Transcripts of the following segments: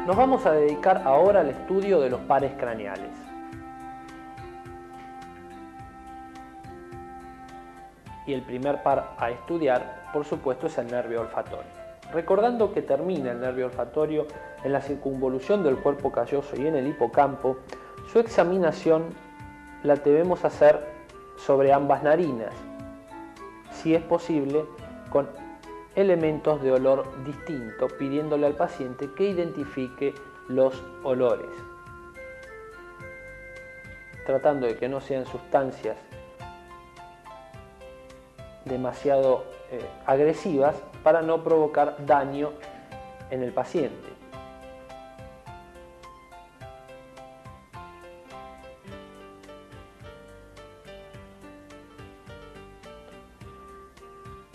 Nos vamos a dedicar ahora al estudio de los pares craneales. Y el primer par a estudiar, por supuesto, es el nervio olfatorio. Recordando que termina el nervio olfatorio en la circunvolución del cuerpo calloso y en el hipocampo, su examinación la debemos hacer sobre ambas narinas, si es posible, con elementos de olor distinto, pidiéndole al paciente que identifique los olores, tratando de que no sean sustancias demasiado agresivas para no provocar daño en el paciente.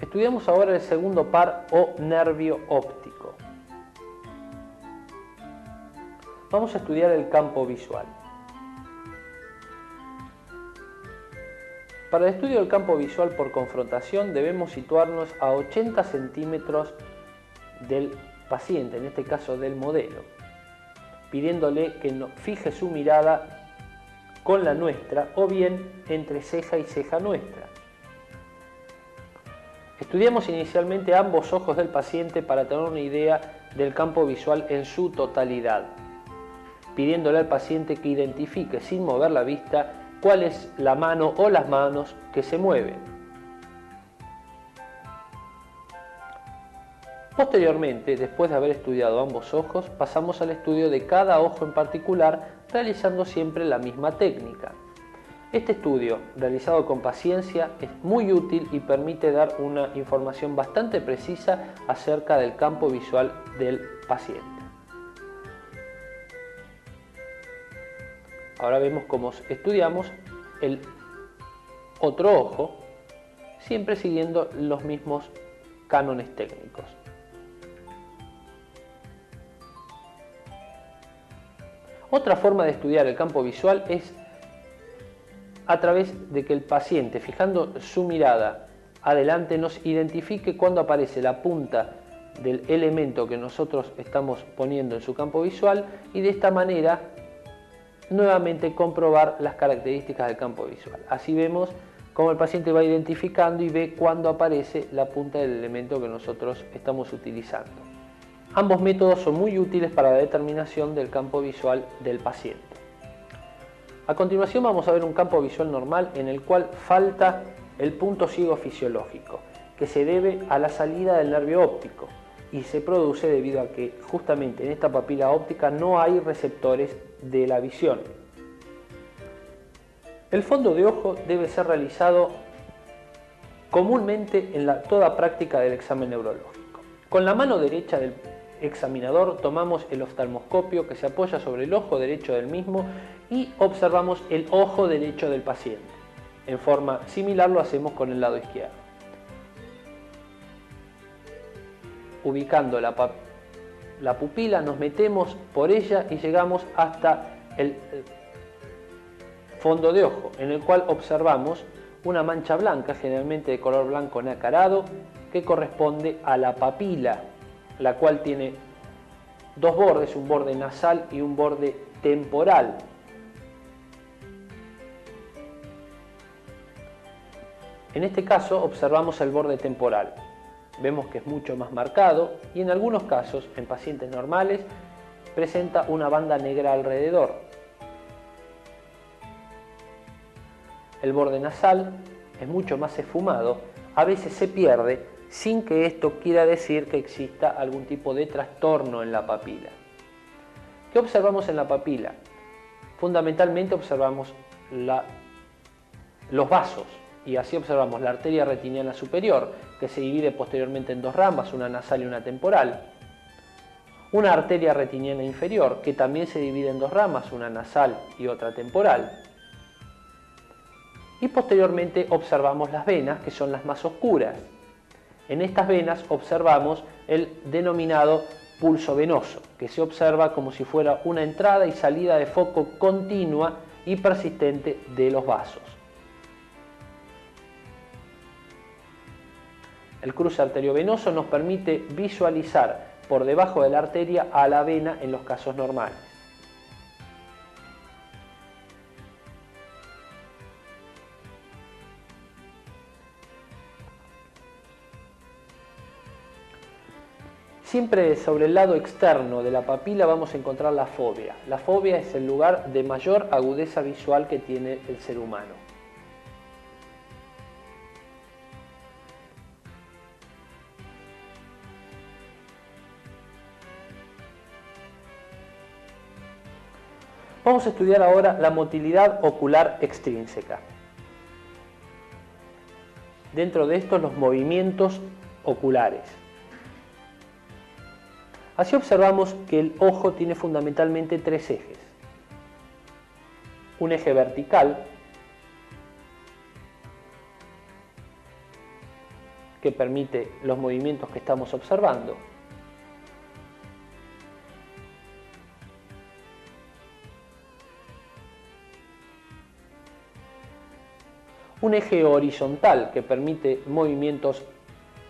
Estudiamos ahora el segundo par o nervio óptico. Vamos a estudiar el campo visual. Para el estudio del campo visual por confrontación debemos situarnos a 80 centímetros del paciente, en este caso del modelo, pidiéndole que fije su mirada con la nuestra o bien entre ceja y ceja nuestra. Estudiamos inicialmente ambos ojos del paciente para tener una idea del campo visual en su totalidad, pidiéndole al paciente que identifique sin mover la vista cuál es la mano o las manos que se mueven. Posteriormente, después de haber estudiado ambos ojos, pasamos al estudio de cada ojo en particular, realizando siempre la misma técnica. Este estudio, realizado con paciencia, es muy útil y permite dar una información bastante precisa acerca del campo visual del paciente. Ahora vemos cómo estudiamos el otro ojo, siempre siguiendo los mismos cánones técnicos. Otra forma de estudiar el campo visual es a través de que el paciente, fijando su mirada adelante, nos identifique cuando aparece la punta del elemento que nosotros estamos poniendo en su campo visual y de esta manera nuevamente comprobar las características del campo visual. Así vemos cómo el paciente va identificando y ve cuando aparece la punta del elemento que nosotros estamos utilizando. Ambos métodos son muy útiles para la determinación del campo visual del paciente. A continuación vamos a ver un campo visual normal en el cual falta el punto ciego fisiológico, que se debe a la salida del nervio óptico y se produce debido a que justamente en esta papila óptica no hay receptores de la visión. El fondo de ojo debe ser realizado comúnmente en toda práctica del examen neurológico. Con la mano derecha del examinador tomamos el oftalmoscopio que se apoya sobre el ojo derecho del mismo y observamos el ojo derecho del paciente. En forma similar lo hacemos con el lado izquierdo. Ubicando la pupila, nos metemos por ella y llegamos hasta el fondo de ojo, en el cual observamos una mancha blanca, generalmente de color blanco nacarado, que corresponde a la papila, la cual tiene dos bordes, un borde nasal y un borde temporal. En este caso observamos el borde temporal. Vemos que es mucho más marcado y en algunos casos, en pacientes normales, presenta una banda negra alrededor. El borde nasal es mucho más esfumado, a veces se pierde, sin que esto quiera decir que exista algún tipo de trastorno en la papila. ¿Qué observamos en la papila? Fundamentalmente observamos los vasos. Y así observamos la arteria retiniana superior, que se divide posteriormente en dos ramas, una nasal y una temporal. Una arteria retiniana inferior, que también se divide en dos ramas, una nasal y otra temporal. Y posteriormente observamos las venas, que son las más oscuras. En estas venas observamos el denominado pulso venoso, que se observa como si fuera una entrada y salida de foco continua y persistente de los vasos. El cruce arteriovenoso nos permite visualizar por debajo de la arteria a la vena en los casos normales. Siempre sobre el lado externo de la papila vamos a encontrar la fóvea. La fóvea es el lugar de mayor agudeza visual que tiene el ser humano. Vamos a estudiar ahora la motilidad ocular extrínseca. Dentro de esto, los movimientos oculares. Así observamos que el ojo tiene fundamentalmente tres ejes. Un eje vertical, que permite los movimientos que estamos observando. Un eje horizontal, que permite movimientos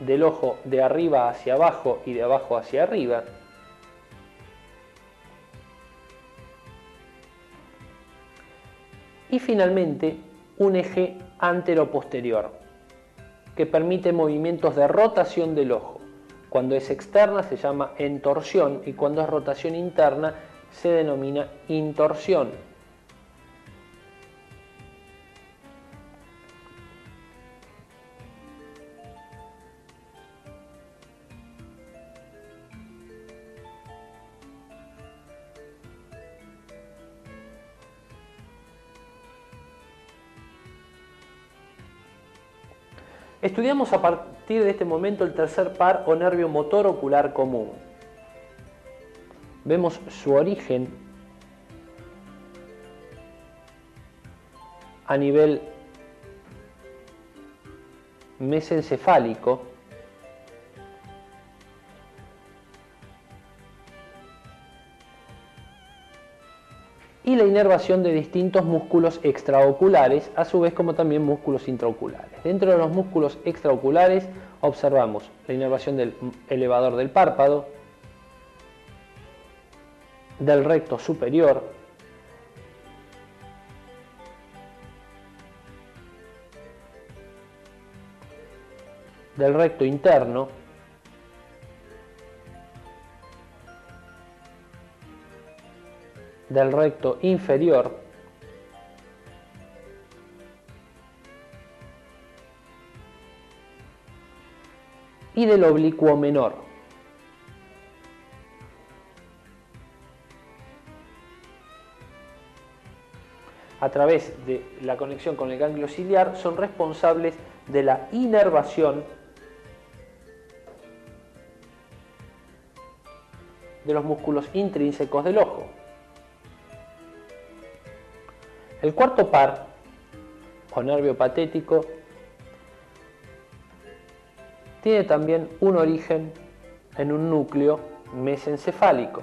del ojo de arriba hacia abajo y de abajo hacia arriba. Y finalmente, un eje anteroposterior, que permite movimientos de rotación del ojo. Cuando es externa se llama entorsión y cuando es rotación interna se denomina intorsión. Estudiamos a partir de este momento el tercer par o nervio motor ocular común. Vemos su origen a nivel mesencefálico y la inervación de distintos músculos extraoculares, a su vez como también músculos intraoculares. Dentro de los músculos extraoculares observamos la inervación del elevador del párpado, del recto superior, del recto interno, del recto inferior y del oblicuo menor. A través de la conexión con el ganglio ciliar son responsables de la inervación de los músculos intrínsecos del ojo. El cuarto par, o nervio patético, tiene también un origen en un núcleo mesencefálico.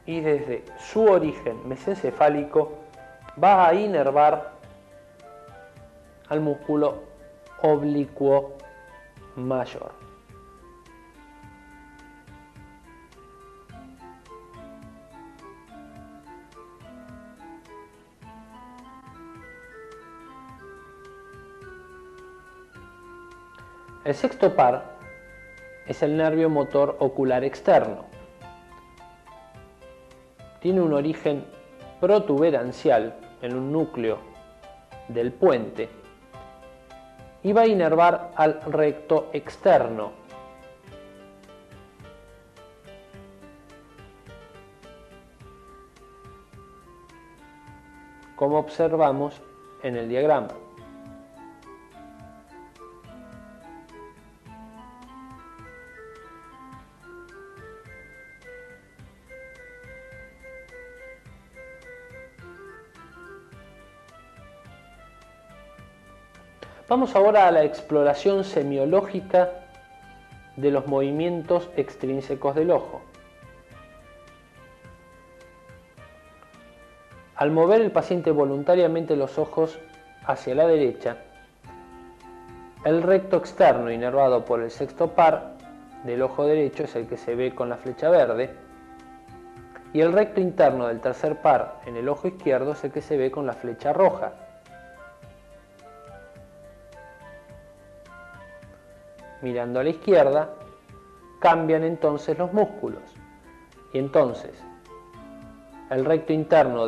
Y desde su origen mesencefálico va a inervar al músculo oblicuo mayor. El sexto par es el nervio motor ocular externo. Tiene un origen protuberancial en un núcleo del puente y va a inervar al recto externo. Como observamos en el diagrama. Vamos ahora a la exploración semiológica de los movimientos extrínsecos del ojo. Al mover el paciente voluntariamente los ojos hacia la derecha, El recto externo inervado por el sexto par del ojo derecho es el que se ve con la flecha verde, y el recto interno del tercer par en el ojo izquierdo es el que se ve con la flecha roja. Mirando a la izquierda, cambian entonces los músculos, y entonces el recto interno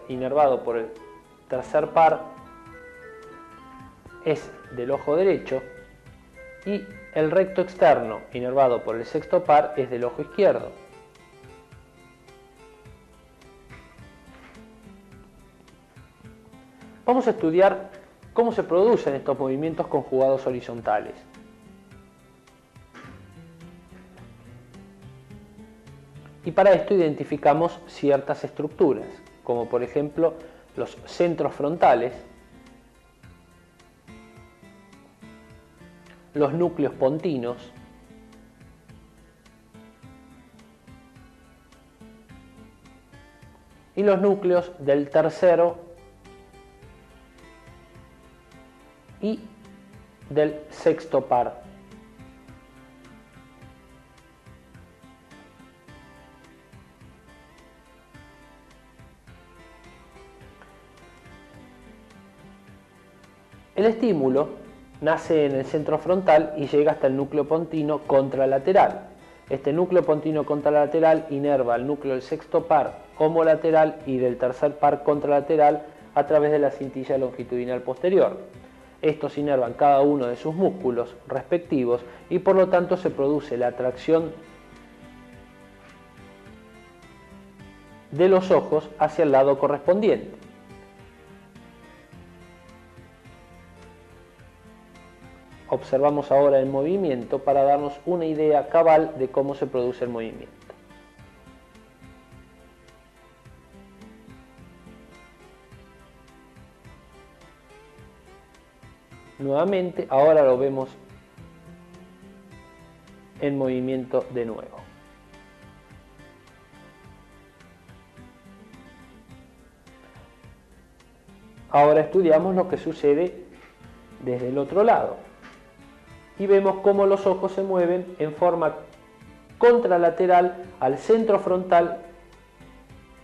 inervado por el tercer par es del ojo derecho y el recto externo inervado por el sexto par es del ojo izquierdo. Vamos a estudiar cómo se producen estos movimientos conjugados horizontales. Y para esto identificamos ciertas estructuras, como por ejemplo los centros frontales, los núcleos pontinos, y los núcleos del tercero y del sexto par. El estímulo nace en el centro frontal y llega hasta el núcleo pontino contralateral. Este núcleo pontino contralateral inerva al núcleo del sexto par homolateral y del tercer par contralateral a través de la cintilla longitudinal posterior. Estos inervan cada uno de sus músculos respectivos y por lo tanto se produce la atracción de los ojos hacia el lado correspondiente. Observamos ahora el movimiento para darnos una idea cabal de cómo se produce el movimiento. Nuevamente, ahora lo vemos en movimiento de nuevo. Ahora estudiamos lo que sucede desde el otro lado y vemos cómo los ojos se mueven en forma contralateral al centro frontal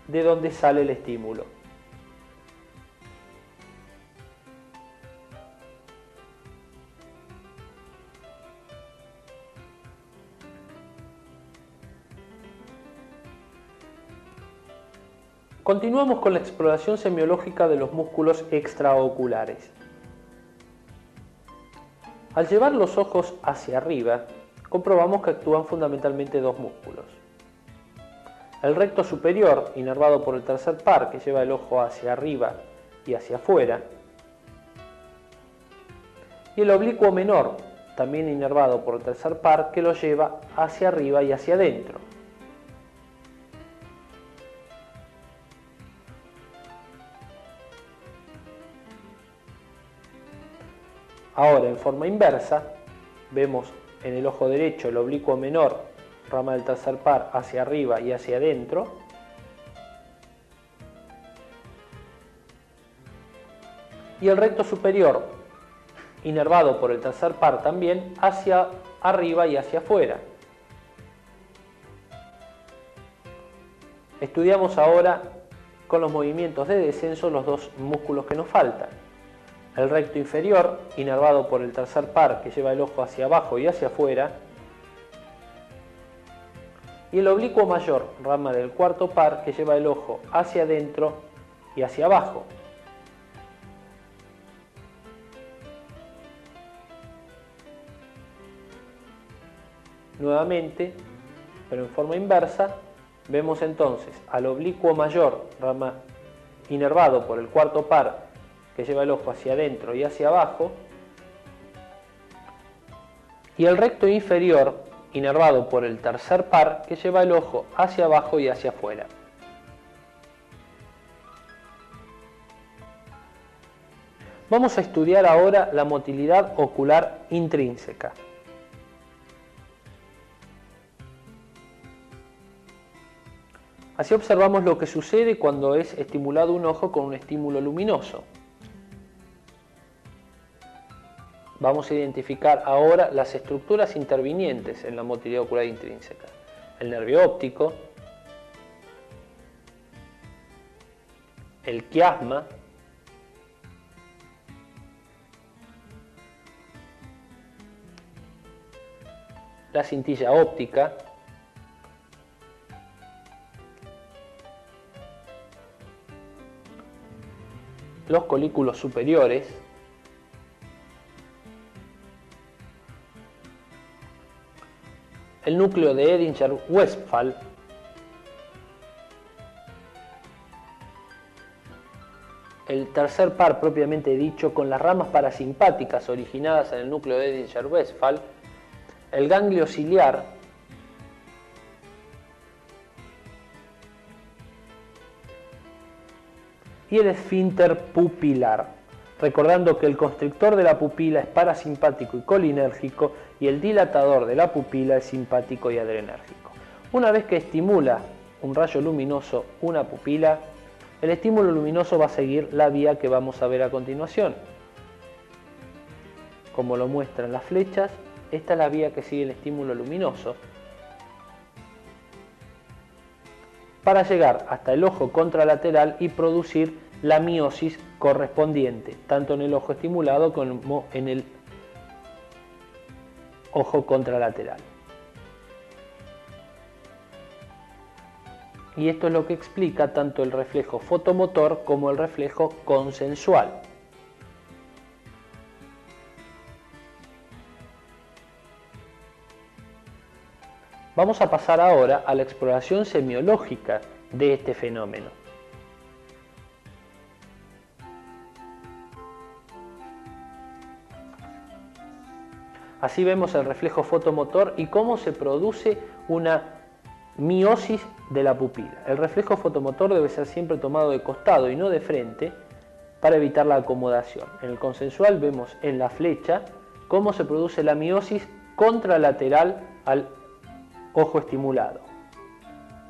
de donde sale el estímulo. Continuamos con la exploración semiológica de los músculos extraoculares. Al llevar los ojos hacia arriba, comprobamos que actúan fundamentalmente dos músculos. El recto superior, inervado por el tercer par, que lleva el ojo hacia arriba y hacia afuera, y el oblicuo menor, también inervado por el tercer par, que lo lleva hacia arriba y hacia adentro. Ahora, en forma inversa, vemos en el ojo derecho el oblicuo menor, rama del tercer par, hacia arriba y hacia adentro. Y el recto superior, inervado por el tercer par también, hacia arriba y hacia afuera. Estudiamos ahora con los movimientos de descenso los dos músculos que nos faltan. El recto inferior, inervado por el tercer par, que lleva el ojo hacia abajo y hacia afuera, y el oblicuo mayor, rama del cuarto par, que lleva el ojo hacia adentro y hacia abajo. Nuevamente, pero en forma inversa, vemos entonces al oblicuo mayor, rama inervado por el cuarto par, que lleva el ojo hacia adentro y hacia abajo, y el recto inferior, inervado por el tercer par, que lleva el ojo hacia abajo y hacia afuera. Vamos a estudiar ahora la motilidad ocular intrínseca. Así observamos lo que sucede cuando es estimulado un ojo con un estímulo luminoso. vamos a identificar ahora las estructuras intervinientes en la motilidad ocular intrínseca. El nervio óptico, el quiasma, la cintilla óptica, los colículos superiores, el núcleo de Edinger-Westphal, el tercer par propiamente dicho con las ramas parasimpáticas originadas en el núcleo de Edinger-Westphal, el ganglio ciliar, y el esfínter pupilar, recordando que el constrictor de la pupila es parasimpático y colinérgico y el dilatador de la pupila es simpático y adrenérgico. Una vez que estimula un rayo luminoso una pupila, el estímulo luminoso va a seguir la vía que vamos a ver a continuación. Como lo muestran las flechas, esta es la vía que sigue el estímulo luminoso para llegar hasta el ojo contralateral y producir la miosis correspondiente, tanto en el ojo estimulado como en el ojo contralateral. Y esto es lo que explica tanto el reflejo fotomotor como el reflejo consensual. Vamos a pasar ahora a la exploración semiológica de este fenómeno. Así vemos el reflejo fotomotor y cómo se produce una miosis de la pupila. El reflejo fotomotor debe ser siempre tomado de costado y no de frente para evitar la acomodación. En el consensual vemos en la flecha cómo se produce la miosis contralateral al ojo estimulado.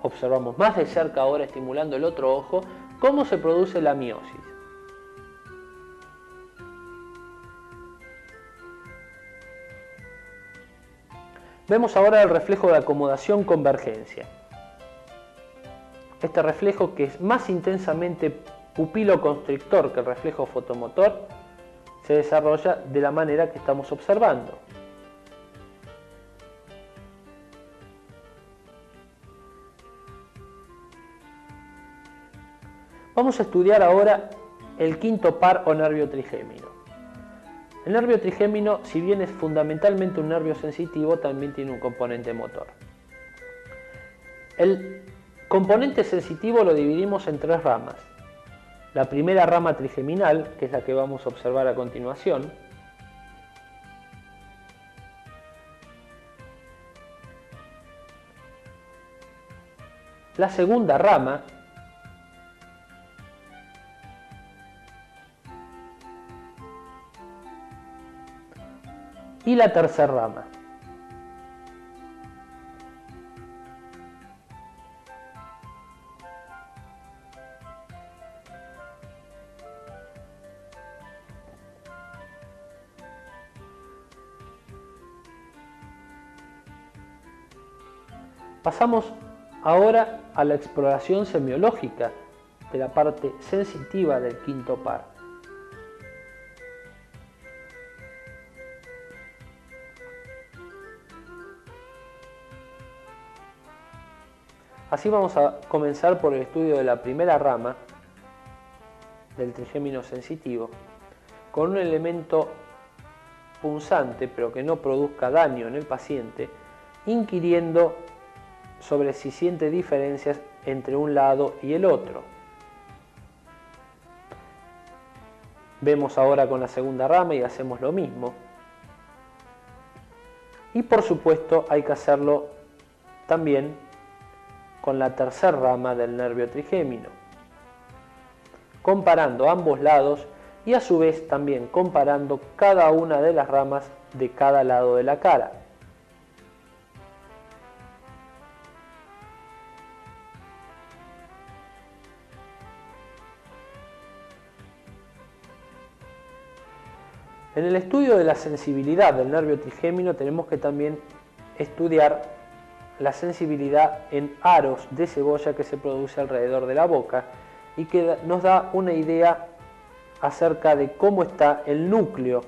Observamos más de cerca ahora estimulando el otro ojo cómo se produce la miosis. Vemos ahora el reflejo de acomodación-convergencia. Este reflejo, que es más intensamente pupiloconstrictor que el reflejo fotomotor, se desarrolla de la manera que estamos observando. Vamos a estudiar ahora el quinto par o nervio trigémino. El nervio trigémino, si bien es fundamentalmente un nervio sensitivo, también tiene un componente motor. El componente sensitivo lo dividimos en tres ramas. La primera rama trigeminal, que es la que vamos a observar a continuación. La segunda rama, y la tercera rama. Pasamos ahora a la exploración semiológica de la parte sensitiva del quinto par. Así vamos a comenzar por el estudio de la primera rama del trigémino sensitivo, con un elemento punzante pero que no produzca daño en el paciente, inquiriendo sobre si siente diferencias entre un lado y el otro. Vemos ahora con la segunda rama y hacemos lo mismo. Y por supuesto hay que hacerlo también con la tercera rama del nervio trigémino, comparando ambos lados y a su vez también comparando cada una de las ramas de cada lado de la cara. En el estudio de la sensibilidad del nervio trigémino tenemos que también estudiar la sensibilidad en aros de cebolla que se produce alrededor de la boca y que nos da una idea acerca de cómo está el núcleo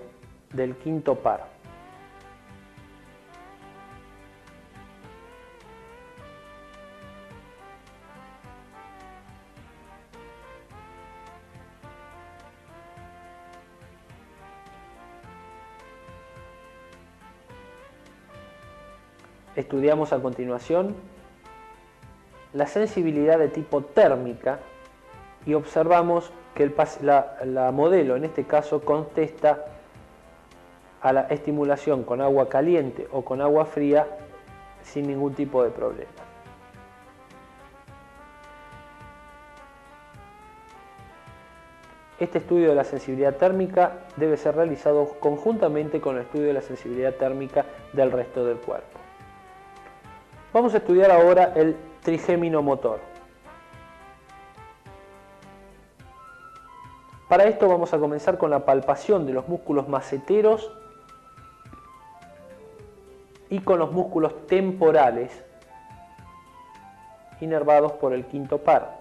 del quinto par. Estudiamos a continuación la sensibilidad de tipo térmica y observamos que la modelo en este caso contesta a la estimulación con agua caliente o con agua fría sin ningún tipo de problema. Este estudio de la sensibilidad térmica debe ser realizado conjuntamente con el estudio de la sensibilidad térmica del resto del cuerpo. Vamos a estudiar ahora el trigémino motor. Para esto vamos a comenzar con la palpación de los músculos maceteros y con los músculos temporales inervados por el quinto par.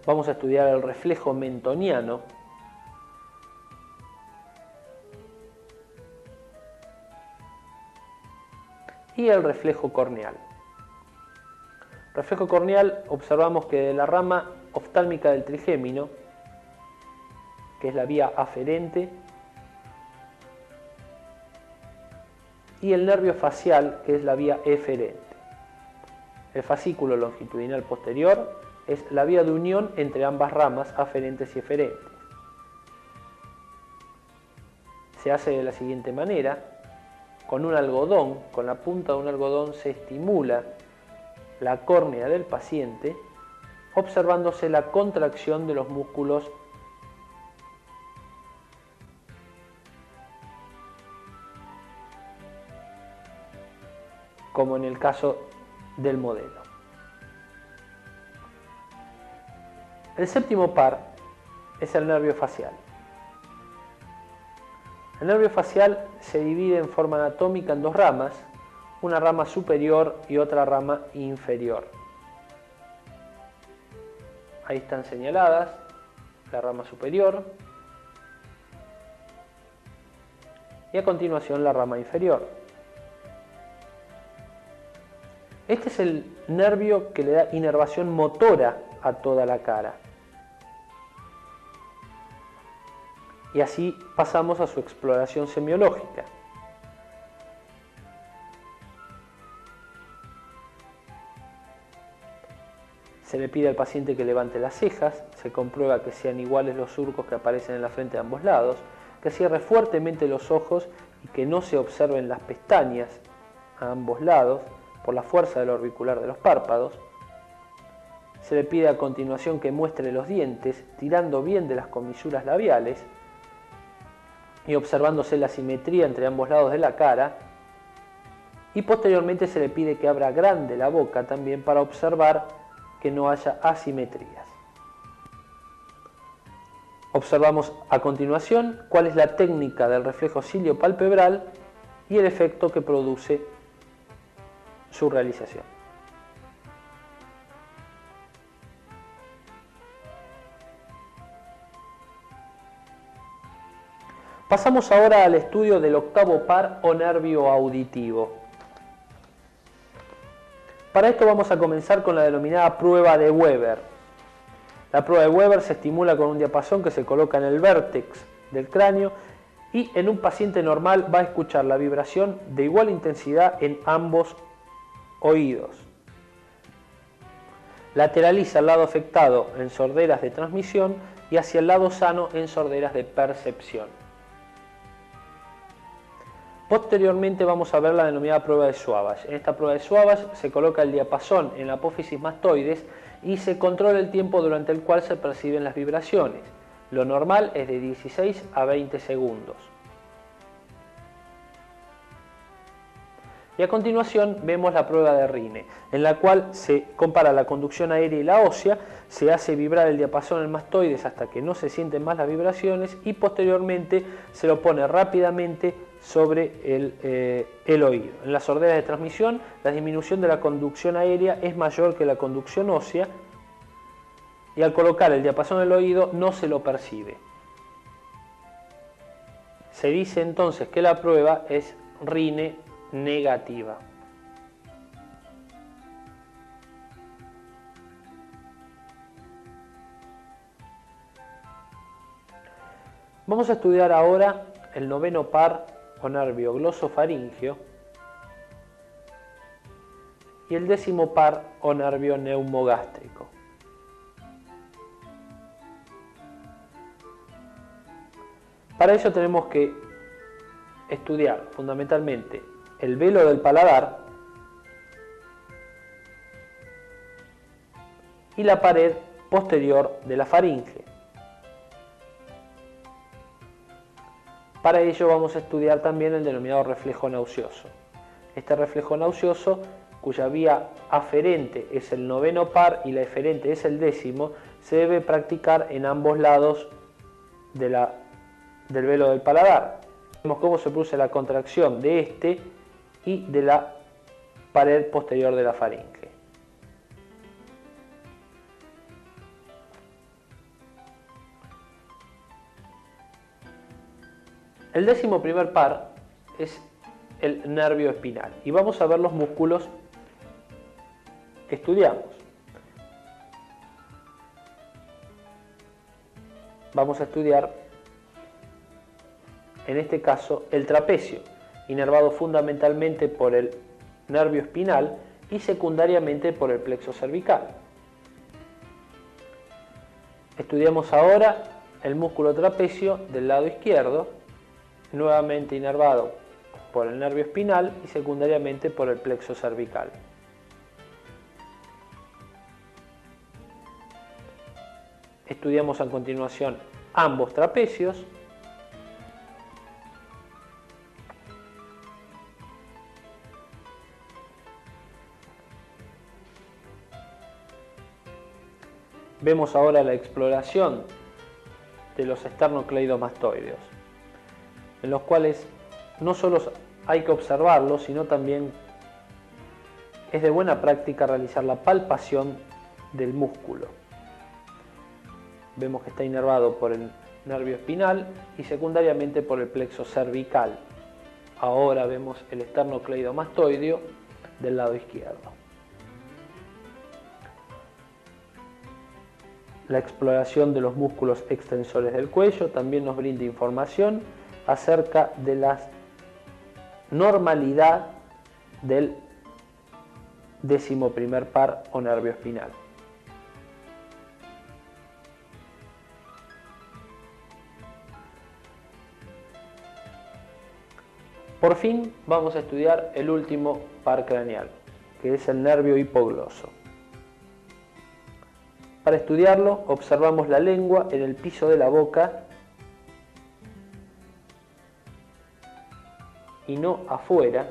Vamos a estudiar el reflejo mentoniano y el reflejo corneal. Reflejo corneal, observamos que de la rama oftálmica del trigémino, que es la vía aferente, y el nervio facial, que es la vía eferente. El fascículo longitudinal posterior es la vía de unión entre ambas ramas aferentes y eferentes. Se hace de la siguiente manera: con un algodón, con la punta de un algodón se estimula la córnea del paciente, observándose la contracción de los músculos como en el caso del modelo. El séptimo par es el nervio facial. El nervio facial se divide en forma anatómica en dos ramas, una rama superior y otra rama inferior. Ahí están señaladas la rama superior y a continuación la rama inferior. Este es el nervio que le da inervación motora a toda la cara. Y así pasamos a su exploración semiológica. Se le pide al paciente que levante las cejas, se comprueba que sean iguales los surcos que aparecen en la frente de ambos lados, que cierre fuertemente los ojos y que no se observen las pestañas a ambos lados por la fuerza del orbicular de los párpados. Se le pide a continuación que muestre los dientes, tirando bien de las comisuras labiales y observándose la simetría entre ambos lados de la cara, y posteriormente se le pide que abra grande la boca también para observar que no haya asimetrías. Observamos a continuación cuál es la técnica del reflejo ciliopalpebral y el efecto que produce su realización. Pasamos ahora al estudio del octavo par o nervio auditivo. Para esto vamos a comenzar con la denominada prueba de Weber. La prueba de Weber se estimula con un diapasón que se coloca en el vértex del cráneo y en un paciente normal va a escuchar la vibración de igual intensidad en ambos oídos. Lateraliza al lado afectado en sorderas de transmisión y hacia el lado sano en sorderas de percepción. Posteriormente vamos a ver la denominada prueba de Swabash. En esta prueba de Swabash se coloca el diapasón en la apófisis mastoides y se controla el tiempo durante el cual se perciben las vibraciones. Lo normal es de 16 a 20 segundos. Y a continuación vemos la prueba de Rine, en la cual se compara la conducción aérea y la ósea, se hace vibrar el diapasón en mastoides hasta que no se sienten más las vibraciones y posteriormente se lo pone rápidamente sobre el oído. En las sorderas de transmisión, la disminución de la conducción aérea es mayor que la conducción ósea y al colocar el diapasón en el oído no se lo percibe. Se dice entonces que la prueba es Rine negativa. Vamos a estudiar ahora el noveno par o nervio glosofaringeo y el décimo par o nervio neumogástrico. Para ello tenemos que estudiar fundamentalmente el velo del paladar y la pared posterior de la faringe. Para ello vamos a estudiar también el denominado reflejo nauseoso. Este reflejo nauseoso, cuya vía aferente es el noveno par y la eferente es el décimo, se debe practicar en ambos lados del velo del paladar. Vemos cómo se produce la contracción de este y de la pared posterior de la faringe. El décimo primer par es el nervio espinal y vamos a ver los músculos que estudiamos. Vamos a estudiar en este caso el trapecio, inervado fundamentalmente por el nervio espinal y secundariamente por el plexo cervical. Estudiamos ahora el músculo trapecio del lado izquierdo, nuevamente inervado por el nervio espinal y secundariamente por el plexo cervical. Estudiamos a continuación ambos trapecios. Vemos ahora la exploración de los esternocleidomastoideos, en los cuales no solo hay que observarlos, sino también es de buena práctica realizar la palpación del músculo. Vemos que está inervado por el nervio espinal y secundariamente por el plexo cervical. Ahora vemos el esternocleidomastoideo del lado izquierdo. La exploración de los músculos extensores del cuello también nos brinda información acerca de la normalidad del décimo primer par o nervio espinal. Por fin vamos a estudiar el último par craneal, que es el nervio hipogloso. Para estudiarlo, observamos la lengua en el piso de la boca y no afuera.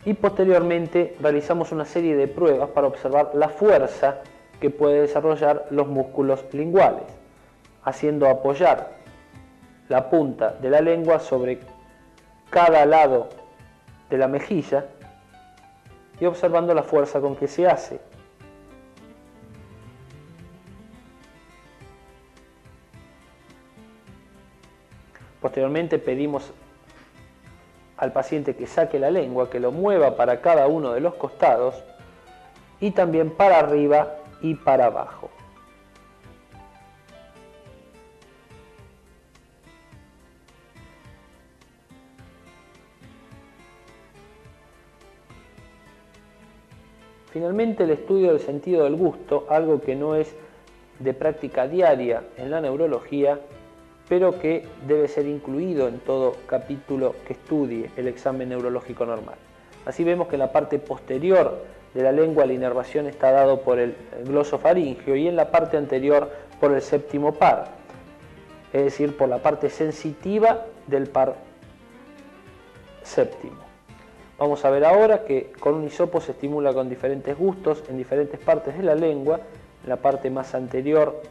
Y posteriormente realizamos una serie de pruebas para observar la fuerza que puede desarrollar los músculos linguales, haciendo apoyar la punta de la lengua sobre cada lado de la mejilla y observando la fuerza con que se hace. Posteriormente pedimos al paciente que saque la lengua, que lo mueva para cada uno de los costados y también para arriba y para abajo. Finalmente, el estudio del sentido del gusto, algo que no es de práctica diaria en la neurología, pero que debe ser incluido en todo capítulo que estudie el examen neurológico normal. Así vemos que en la parte posterior de la lengua la inervación está dado por el glosofaringeo y en la parte anterior por el séptimo par. es decir, por la parte sensitiva del par séptimo. Vamos a ver ahora que con un hisopo se estimula con diferentes gustos en diferentes partes de la lengua. En la parte más anterior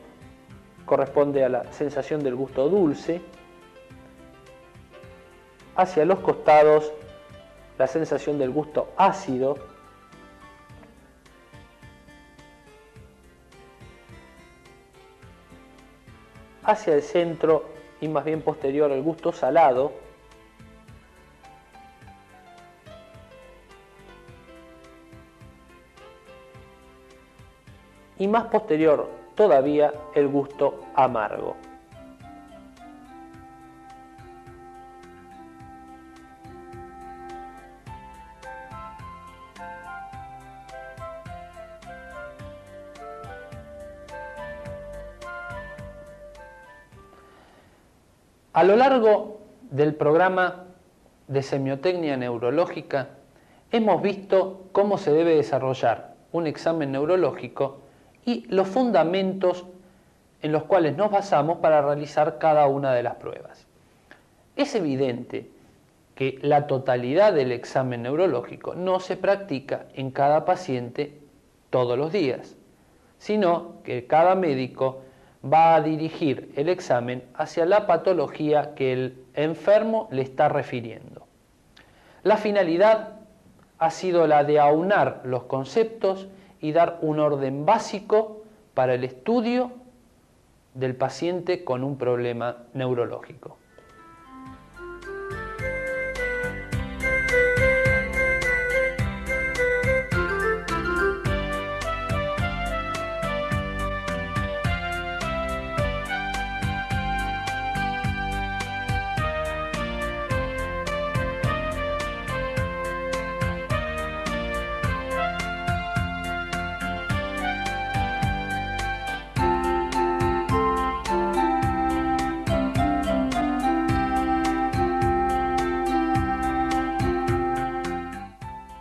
corresponde a la sensación del gusto dulce. Hacia los costados, la sensación del gusto ácido. Hacia el centro y más bien posterior, el gusto salado. Y más posterior todavía, el gusto amargo. A lo largo del programa de semiotecnia neurológica hemos visto cómo se debe desarrollar un examen neurológico y los fundamentos en los cuales nos basamos para realizar cada una de las pruebas. Es evidente que la totalidad del examen neurológico no se practica en cada paciente todos los días, sino que cada médico va a dirigir el examen hacia la patología que el enfermo le está refiriendo. La finalidad ha sido la de aunar los conceptos y dar un orden básico para el estudio del paciente con un problema neurológico.